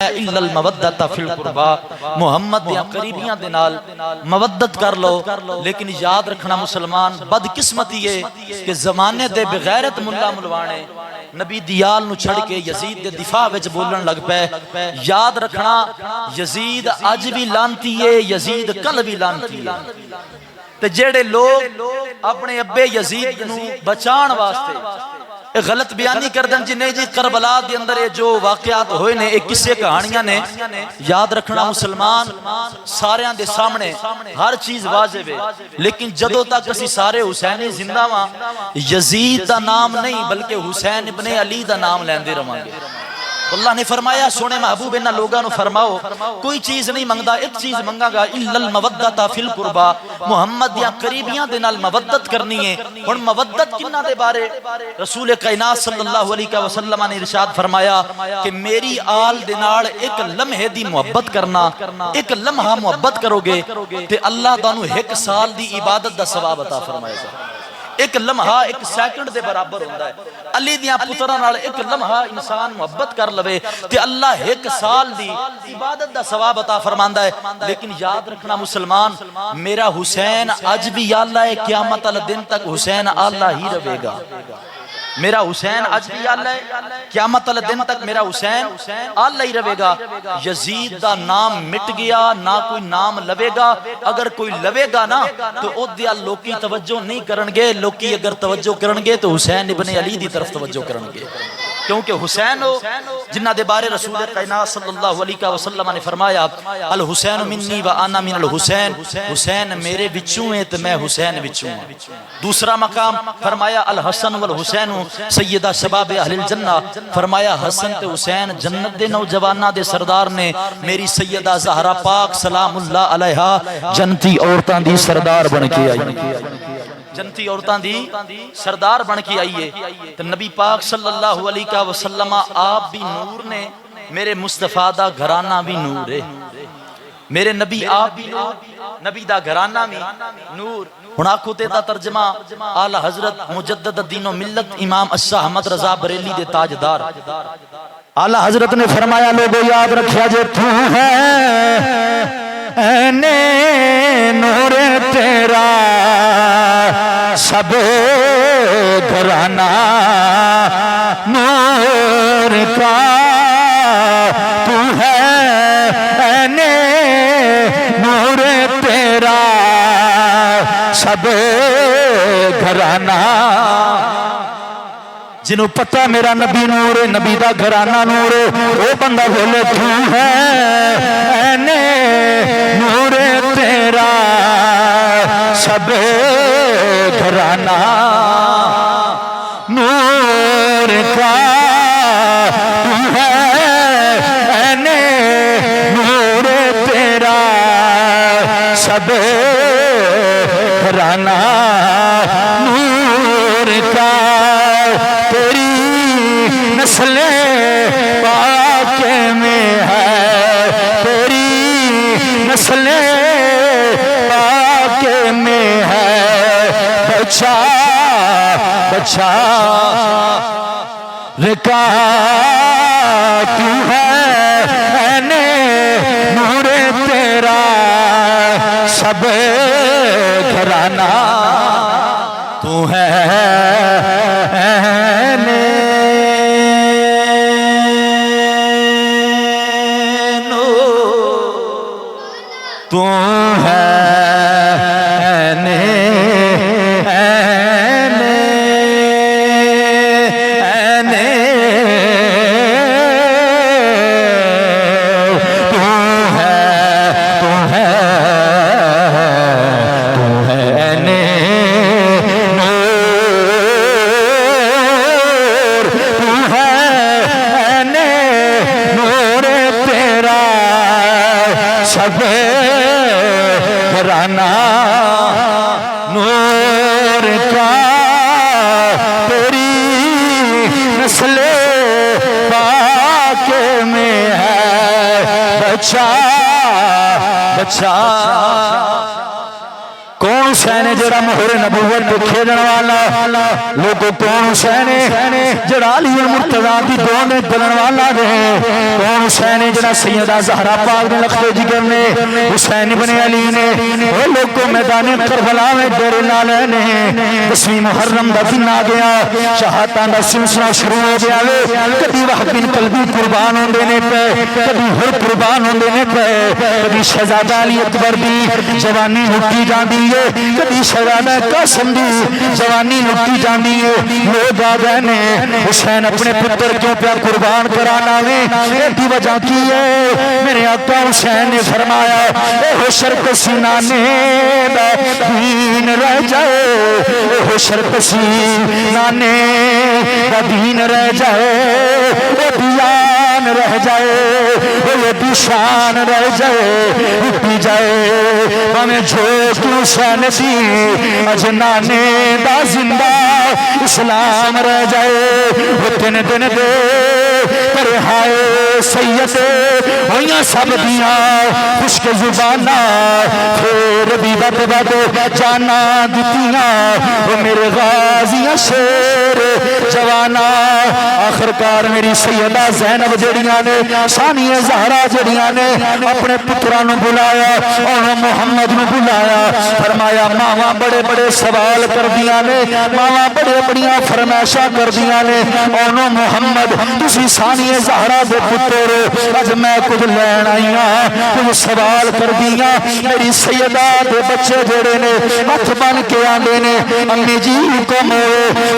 الا المودۃ فی القربا، محمد دے قریبیاں دے نال مودت کر لو، لیکن یاد رکھنا مسلمان بدقسمتی ہے کہ زمانے دے بغیرت ملا ملوانے نبی دیال نو چھڑ کے یزید دے دفاع وچ بولن لگ پے۔ یاد رکھنا یزید اج بھی لانتی ہے، یزید کل بھی لانتی ہے۔ تے جڑے لوگ اپنے ابے یزید نو بچان واسطے غلط بیانی کر دیں جی نہیں جی کربلا دے اندر جو واقعات ہوئے نے ایک کسے کہانیاں نے، یاد رکھنا مسلمان ساریاں دے سامنے ہر چیز واضح ہے، لیکن جدوں تک اسی سارے حسینی زندہ ماں یزید دا نام نہیں بلکہ حسین ابن علی دا نام لیندے رہاں گے۔ اللہ نے فرمایا سونے محبوب انہاں لوگاں نو فرماؤ کوئی چیز نہیں منگدا، ایک چیز منگا گا الا المودۃ فی القربا، محمد دیاں قریبیاں دے نال مودت کرنی ہے۔ ہن مودت کنہاں دے بارے رسول کائنات صلی اللہ علیہ وسلم نے ارشاد فرمایا کہ میری آل دے نال ایک لمحے دی محبت کرنا، ایک لمحہ محبت کرو گے تے اللہ تانوں ایک سال دی عبادت دا ثواب عطا فرمائے گا۔ ایک لمحہ ایک سیکنڈ دے برابر ہوتا ہے۔ علی دیاں پتراں نال ایک لمحہ انسان محبت کر لوے تے اللہ ایک سال دی عبادت دا ثواب عطا فرماندا ہے۔ لیکن یاد رکھنا مسلمان میرا حسین اج بھی اللہ ہے، قیامت والے دن تک حسین اللہ ہی رہے گا۔ میرا حسین اج بھی اللہ ہے، قیامت والے دن تک میرا حسین اللہ ہی رہے گا۔ یزید دا نام مٹ گیا، نہ کوئی نام لوے گا، اگر کوئی لوے گا نا تو او دیا لوکی توجہ نہیں کرنگے، لوکی اگر توجہ کرنگے تو حسین ابن علی دی طرف توجہ کرنگے، کیونکہ حسین ہو جنہ دے بارے رسول کائنات صلی اللہ علیہ وسلم نے فرمایا الحسین منی و انا من الحسین، حسین میرے بچوں ہیں تو میں حسین بچوں ہوں۔ دوسرا مقام فرمایا الحسن والحسین سیدہ شباب اہل الجنہ، فرمایا حسن تے حسین جنت دے نوجواناں دے سردار نے، میری سیدہ زہرا پاک سلام اللہ علیہا جنتی عورتاں دی سردار بن کے آئی، جنتی عورتاں دی سردار بن کے آئیے۔ تو نبی پاک صلی اللہ علیہ وسلم آپ بھی نور نے، میرے مصطفیٰ دا گھرانہ بھی نور ہے، میرے نبی آپ بھی نور، نبی دا گھرانہ بھی نور۔ ہن آکھو تے دا ترجمہ اعلی حضرت مجدد الدین و ملت امام اشاہ احمد رضا بریلی دے تاجدار اعلی حضرت نے فرمایا لوگو یاد رکھیا جے تو ہے اینے نور تیرا سب گھرانہ نور کا، تو ہے اینے نور تیرا سب گھرانہ، جنہوں پتہ میرا نبی نور ہے، نبی دا گھرانہ نور ہے، وہ بندہ بولے تو ہے اینے نور تیرا سب گھرانہ نور کا، تو ہے اینے نور تیرا سب گھرانہ نور کا، تیری نسل پاک میں ہے، تیری نسل پاک میں ہے، بچا بچا رکا تو ہے اینے نور تیرا سب گھرانہ، تو ہے اینے تو ہے اینے اینے اینے تو ہے اینے نور، تو ہے اینے نور تیرا سب گھرانہ نور کا، تیری نسل پاک میں ہے، بچا بچا کون حسین جڑا مہر نبوت تے کھیلن والا لوگوں کون حسین جڑا علی المرتضیٰ دی دو نے دلن والا ہے کون حسین جڑا سیدہ زہرا پاک دے لخت جگر نے حسین ابن علی نے وہ لوگوں میدان کربلا میں ڈیرے لالے نے 10ویں محرم دا دن آ گیا شہادتاں دا سلسلہ شروع ہو گیا کبھی وحب بن قلبی قربان ہوندے نے پے کبھی ہر قربان ہوندے نے پے کبھی شہزادہ علی اکبر دی جوانی لٹی جاندی ہے کبھی شہزادہ قاسم دی جوانی لٹی جاندی ہے لوگ آ گئے نے حسین اپنے پتر کیوں پیا قربان کرانا وے ایڈی وجہ کی ہے میرے آقا حسین نے فرمایا اے ہو شرک سینانے دا دین رہ جائے اے ہو شرک سینانے دا دین رہ جائے اے دیان رہ جائے اے دیشان رہ جائے اٹھی جائے ہمیں جھوٹ حسین سی اجنانے دا زندہ اسلام رہ جائے وہ دن دن دے پر ہائے سید ہویاں سب دیاں خشک زبانہ پھر بھی بد بد جانا دتیاں وہ میرے غازیاں شیر جوانا آخرکار میری سیدہ زینب جڑیاں نے ثانی زہرا جڑیاں نے اپنے پترانو بلایا اور محمد نو بلایا فرمایا ماواں بڑے بڑے سوال کر دیا نے ماواں بڑے بڑیاں فرمائشاں کر دیا نے اور محمد تسی ثانی زہرا دے پتر اج میں کچھ لین آئی ہاں کچھ سوال کر دیا میری سیدہ دے بچے جڑے نے ہاتھ بن کے آندے نے امی جی حکم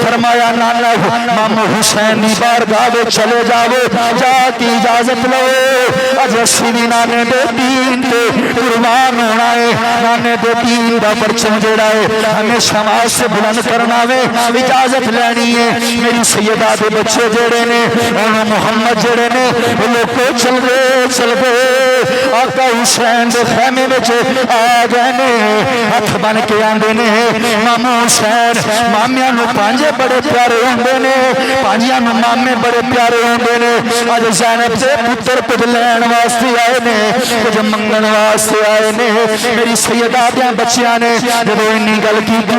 فرمایا نانا مامو حسین دی بارگاہ وچ چلے جاؤ جا کی اجازت لو اج اسی بھی نانے دے دین تے قربان ہونا ہے نانے دے دین دا پرچم جڑا ہے ہمیں سماج سے بلند کرنا وے اجازت لینی ہے میری سیدہ دے بچے جڑے نے اور محمد جڑے نے لوگ چل گئے آقا حسین دے خیمے وچ آ گئے نے ہاتھ بن کے آندے نے مامو حسین مامیاں نو پانجے بڑے پیارے ہوندے نے پانجیاں نو مامے بڑے پیارے ہوندے نے اج زینب دے پتر کچھ لین واسطے آئے نے کچھ منگن واسطے آئے نے میری سیدہ دیاں بچیاں نے جب انی گل کی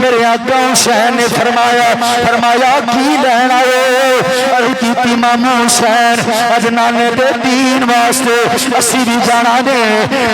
میرے آقا حسین نے فرمایا کی لین آئے ارے کیتی مامو حسین اج نانے دے دین واسطے اسی بھی جانا دے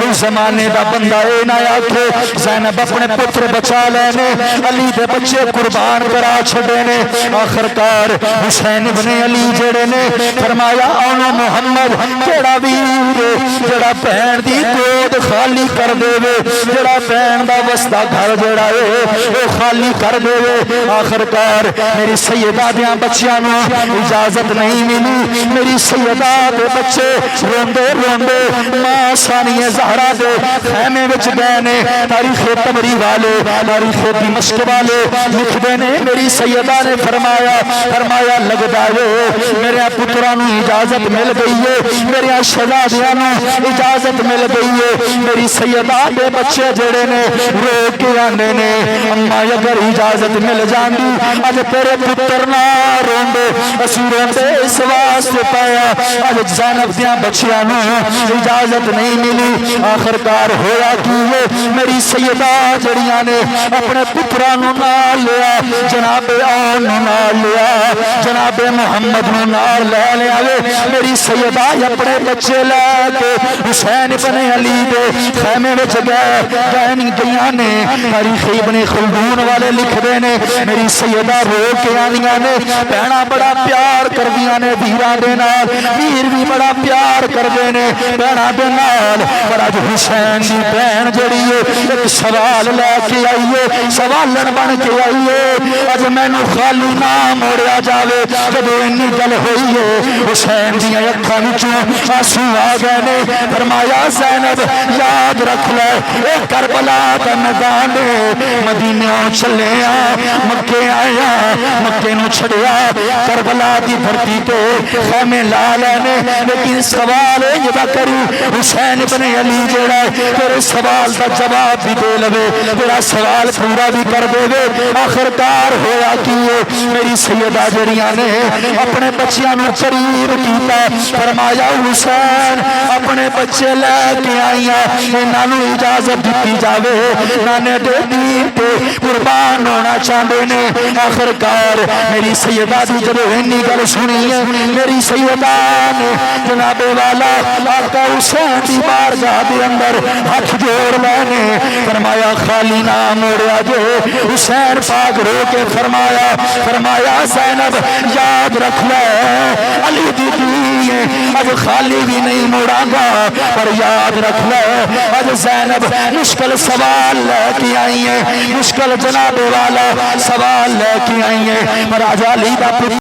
اس زمانے دا بندہ اے نہ آکھے زینب اپنے پتر بچا لینے علی دے بچے قربان کرا چھڑے نے آخرکار حسین ابن علی جڑے نے فرمایا اونو محمد کیڑا ویر جڑا بہن دی گود خالی کر دے وے جڑا بہن دا وسدا گھر جڑا اے او خالی کر دے وے آخرکار میری سیدہ دیاں بچیاں نو اجازت نہیں ملی میری سیدہ دے بچے روندے روندے ماں ثانی زہرا دے خیمے وچ گئے نے تاریخ تبری والے تاریخ دمشق والے لکھدے نے میری سیدہ نے فرمایا لگدا ہے میرے پتراں نو اجازت مل گئی ہے میرے شہزادیاں نو اجازت مل گئی ہے میری سیدہ دے بچے جڑے نے رو کے آندے نے اما اگر اجازت مل جاندی اج تیرے پتر نہ روندے اسی روندے اس واسطے پایا اج زینب دیاں بچیاں نو اجازت نہیں ملی آخرکار ہویا کی ہے میری سیدہ جڑیاں نے اپنے پتراں نو نال لیا جناب آن نو نال لیا جناب محمد نو نال لے لیا میری سیدہ اپنے بچے لے کے حسین ابن علی دے خیمے وچ گئے گئیاں نے تاریخ ابن خلدون والے لکھ دے نے میری سیدہ رو کے آنیاں نے بہنا بڑا پیار کر دیا نے ویراں دے نال ویر بھی بڑا پیار کر دے نے بہنا دے نال پر اج حسین دی بہن جڑی ہے ایک سوال لے کے آئی ہے سوالن بن کے آئی ہے اج مینوں خالی نہ موڑیا جاوے جب انی گل ہوئی ہے حسین دی اکھاں وچوں آنسو آ گئے نے فرمایا زینب یاد رکھ لے اے کربلا دا میدان مدینہ چلے آ مکے آیا مکے نو چھڑیا کربلا دی دھرتی تے خیمے لا لینے لیکن سوال یہ کروں حسین ابن علی جڑا تیرے سوال دا جواب بھی دے لوے تیرا سوال پورا بھی کر دے وے آخرکار ہویا کیے میری سیدہ جڑیاں نے اپنے بچیاں نو قریب کیتا فرمایا حسین اپنے بچے لے کے آئی انہوں اجازت دیتی جاوے نانے دے دین تے قربان ہونا چاہتے نے آخرکار میری سیدہ دی جب ہنی گل سنی ہے میری سیدہ نے جناب والا آقا حسین دی بارگاہ دے اندر ہاتھ جوڑ لینے فرمایا خالی نہ موڑیا جو حسین پاک رو کے فرمایا زینب یاد رکھ لے علی دی دی اب خالی بھی نہیں موڑا گا پر یاد رکھ لے اب زینب مشکل سوال لے کے آئی ہے مشکل جناب والا سوال لے کے آئی ہے راجہ علی دا